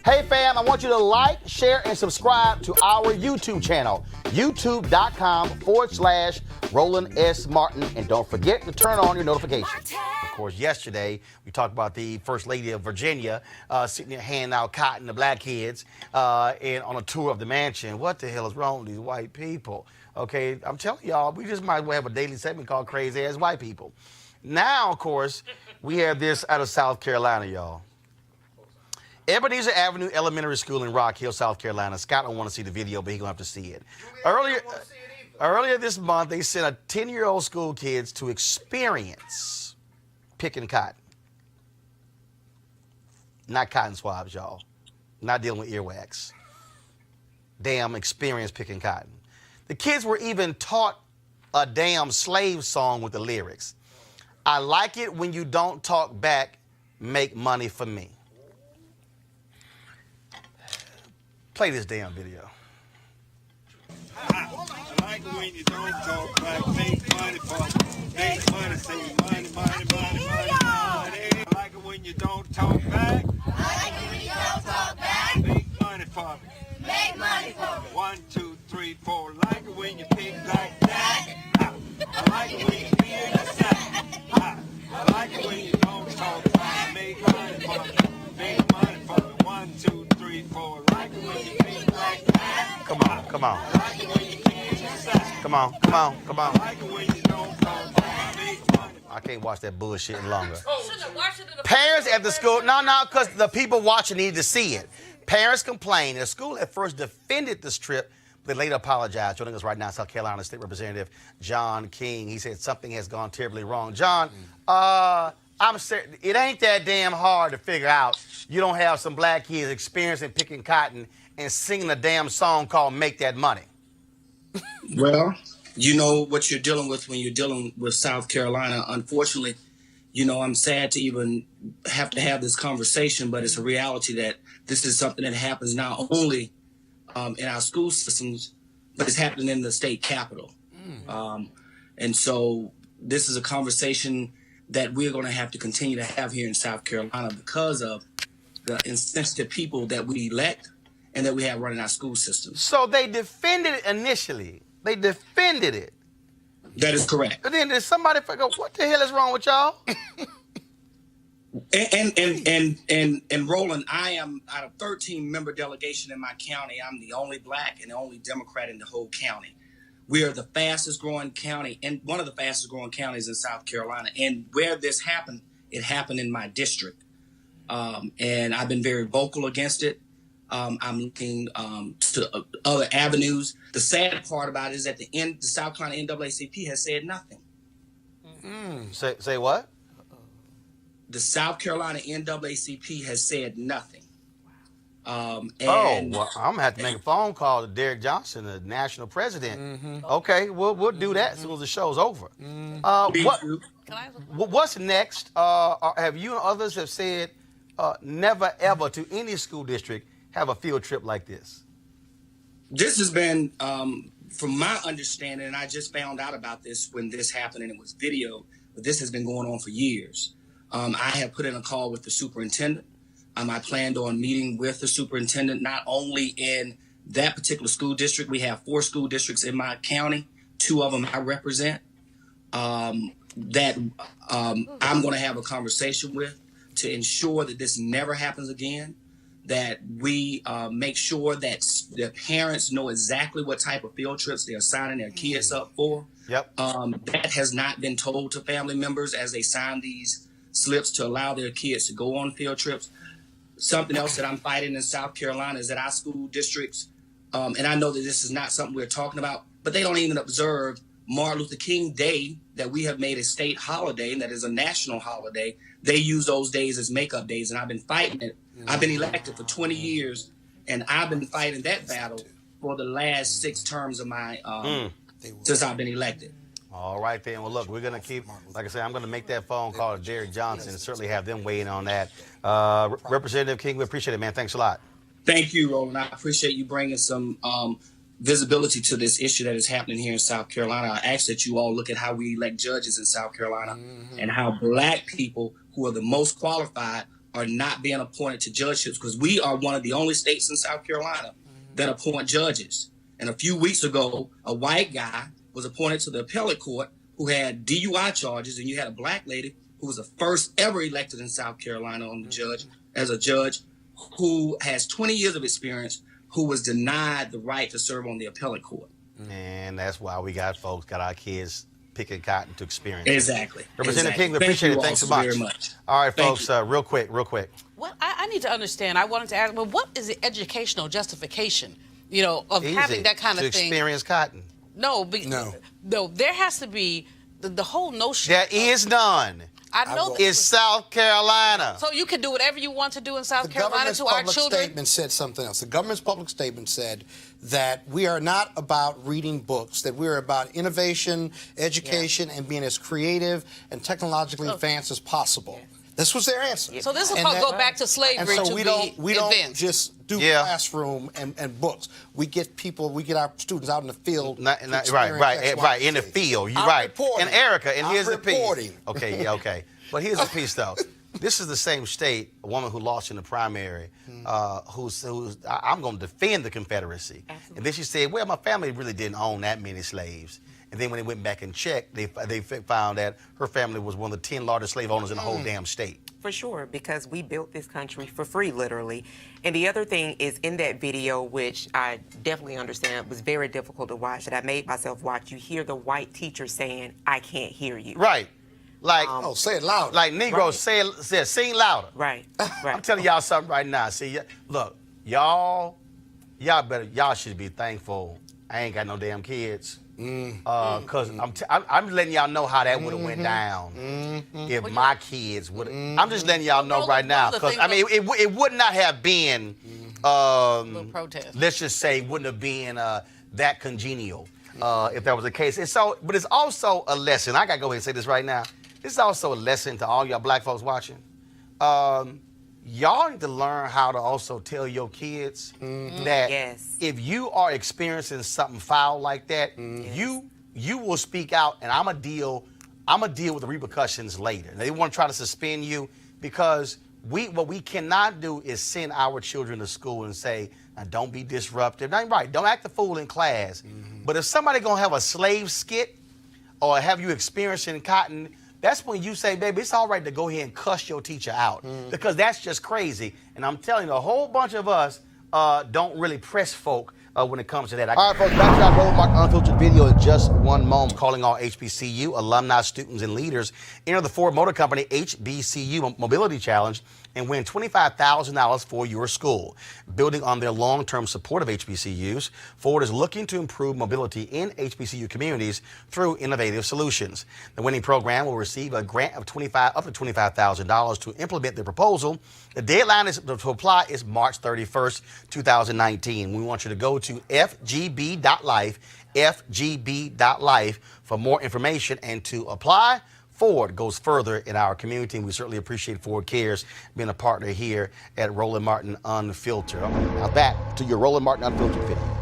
Hey fam, I want you to like, share, and subscribe to our YouTube channel, youtube.com/Roland S. Martin. And don't forget to turn on your notifications. Of course, yesterday we talked about the First Lady of Virginia sitting there handing out cotton to black kids and on a tour of the mansion. What the hell is wrong with these white people? Okay, I'm telling y'all, we just might as well have a daily segment called Crazy Ass White People. Now, of course, we have this out of South Carolina, y'all. Ebenezer Avenue Elementary School in Rock Hill, South Carolina. Scott don't want to see the video, but he's going to have to see it. Earlier this month, they sent a 10-year-old school kids to experience picking cotton. Not cotton swabs, y'all. Not dealing with earwax. Damn experience picking cotton. The kids were even taught a damn slave song with the lyrics. I like it when you don't talk back, make money for me. Play this damn video. I like it when you don't talk back, make money for me. Make money, say money, money, money, money, money. I like it when you don't talk back. I like it when you don't talk back. Make money for me. Make money for me. 1, 2, 3, 4. Like it when you pick like that. I like it when you feel the sack. I like it when you don't talk back. Make money for me. Make money for me. 1, 2, 3, 4. Like it when you pick like that. Come on, come on. I like it when you feel the sack. Come on, come on, come on. I like it when you don't talk back. Make money. I can't watch that bullshit any longer. Shouldn't have watched it in the Parents at the school, no, because the people watching need to see it. Parents complained. The school at first defended this trip, but they later apologized. Joining us right now, South Carolina State Representative John King. He said something has gone terribly wrong. John, I'm certain it ain't that damn hard to figure out. You don't have some black kids experiencing picking cotton and singing a damn song called "Make That Money." Well, you know what you're dealing with when you're dealing with South Carolina. Unfortunately, you know, I'm sad to even have to have this conversation, but it's a reality that this is something that happens not only in our school systems, but it's happening in the state capitol. And so this is a conversation that we're going to have to continue to have here in South Carolina because of the insensitive people that we elect and that we have running our school systems. So they defended it initially. They defended it. That is correct. But then there's somebody figure, what the hell is wrong with y'all? And Roland, I am out of 13-member delegation in my county. I'm the only black and the only Democrat in the whole county. We are the fastest growing county and one of the fastest growing counties in South Carolina. And where this happened, it happened in my district. And I've been very vocal against it. I'm looking to other avenues. The sad part about it is at the end, the South Carolina NAACP has said nothing. Say what? The South Carolina NAACP has said nothing. Well, I'm gonna have to make a phone call to Derek Johnson, the national president. Okay, we'll do that as soon as the show's over. What's next? Have you and others have said never ever to any school district have a field trip like this? This has been, from my understanding, and I just found out about this when this happened and it was video, but this has been going on for years. I have put in a call with the superintendent. I planned on meeting with the superintendent, not only in that particular school district. We have 4 school districts in my county. 2 of them I represent, I'm going to have a conversation with to ensure that this never happens again, that we make sure that the parents know exactly what type of field trips they're signing their kids up for. Yep. That has not been told to family members as they sign these slips to allow their kids to go on field trips. Something else that I'm fighting in South Carolina is that our school districts, and I know that this is not something we're talking about, but they don't even observe Martin Luther King Day that we have made a state holiday and that is a national holiday. They use those days as makeup days, and I've been fighting it. I've been elected for 20 years, and I've been fighting that battle for the last 6 terms of my since I've been elected. All right, then. Well, look, we're going to keep, like I said, I'm going to make that phone call to Derek Johnson and certainly have them weigh in on that. Representative King, we appreciate it, man. Thanks a lot. Thank you, Roland. I appreciate you bringing some visibility to this issue that is happening here in South Carolina. I ask that you all look at how we elect judges in South Carolina and how black people who are the most qualified are not being appointed to judgeships, because we are one of the only states in South Carolina that appoint judges. And a few weeks ago, a white guy was appointed to the appellate court who had DUI charges, and you had a black lady who was the first ever elected in South Carolina on the judge as a judge, who has 20 years of experience, who was denied the right to serve on the appellate court. And that's why we got our kids picking cotton to experience. Exactly. Representative Exactly. King, we appreciate it. Thanks so much. Very much. All right, Thank folks, you. real quick. Well, I need to understand. I wanted to ask, well, what is the educational justification, of having that kind of to thing? Experience cotton. No, there has to be the whole notion. There is none. I know It's South Carolina. So you can do whatever you want to do in South The Carolina government's to our public children? statement said something else. The government's public statement said that we are not about reading books, that we are about innovation, education, and being as creative and technologically advanced as possible. This was their answer. So this will And go back to slavery and so to we don't advanced. just do classroom and books. We get our students out in the field. Right, in the field. You're right. Reporting. And Erica, and here's the reporting. piece. Okay. But here's the piece, though. This is the same state, a woman who lost in the primary, who's I'm going to defend the Confederacy. Absolutely. And then she said, well, my family really didn't own that many slaves. And then when they went back and checked, they found that her family was one of the 10 largest slave owners in the whole damn state. For sure, because we built this country for free, literally. And the other thing is, in that video, which I definitely understand was very difficult to watch, that I made myself watch, you hear the white teacher saying, I can't hear you. Right. Like, say it louder. Like Negroes say sing louder. Right. I'm telling y'all something right now. See, look, y'all should be thankful I ain't got no damn kids. Cause I'm letting y'all know how that would have went down if my kids would. I'm just letting y'all know right now, cause I mean it would not have been. Protest. Let's just say wouldn't have been that congenial if that was the case. But it's also a lesson. I gotta go ahead and say this right now. This is also a lesson to all y'all black folks watching. Y'all need to learn how to also tell your kids that if you are experiencing something foul like that, you will speak out, and I'm gonna deal with the repercussions later. They want to try to suspend you because what we cannot do is send our children to school and say, don't be disruptive. Not right. Don't act the fool in class. But if somebody gonna have a slave skit or have you experiencing cotton, that's when you say, baby, it's all right to go ahead and cuss your teacher out because that's just crazy. And I'm telling you, a whole bunch of us don't really press folk when it comes to that. All right, folks, back to our Roland Martin Unfiltered video in just one moment. Calling all HBCU alumni, students, and leaders. Enter the Ford Motor Company HBCU Mobility Challenge and win $25,000 for your school. Building on their long-term support of HBCUs, Ford is looking to improve mobility in HBCU communities through innovative solutions. The winning program will receive a grant of up to $25,000 to implement the proposal. The deadline to apply is March 31st, 2019. We want you to go to FGB.Life, FGB.Life for more information and to apply. Ford goes further in our community, and we certainly appreciate Ford Cares being a partner here at Roland Martin Unfiltered. Now back to your Roland Martin Unfiltered video.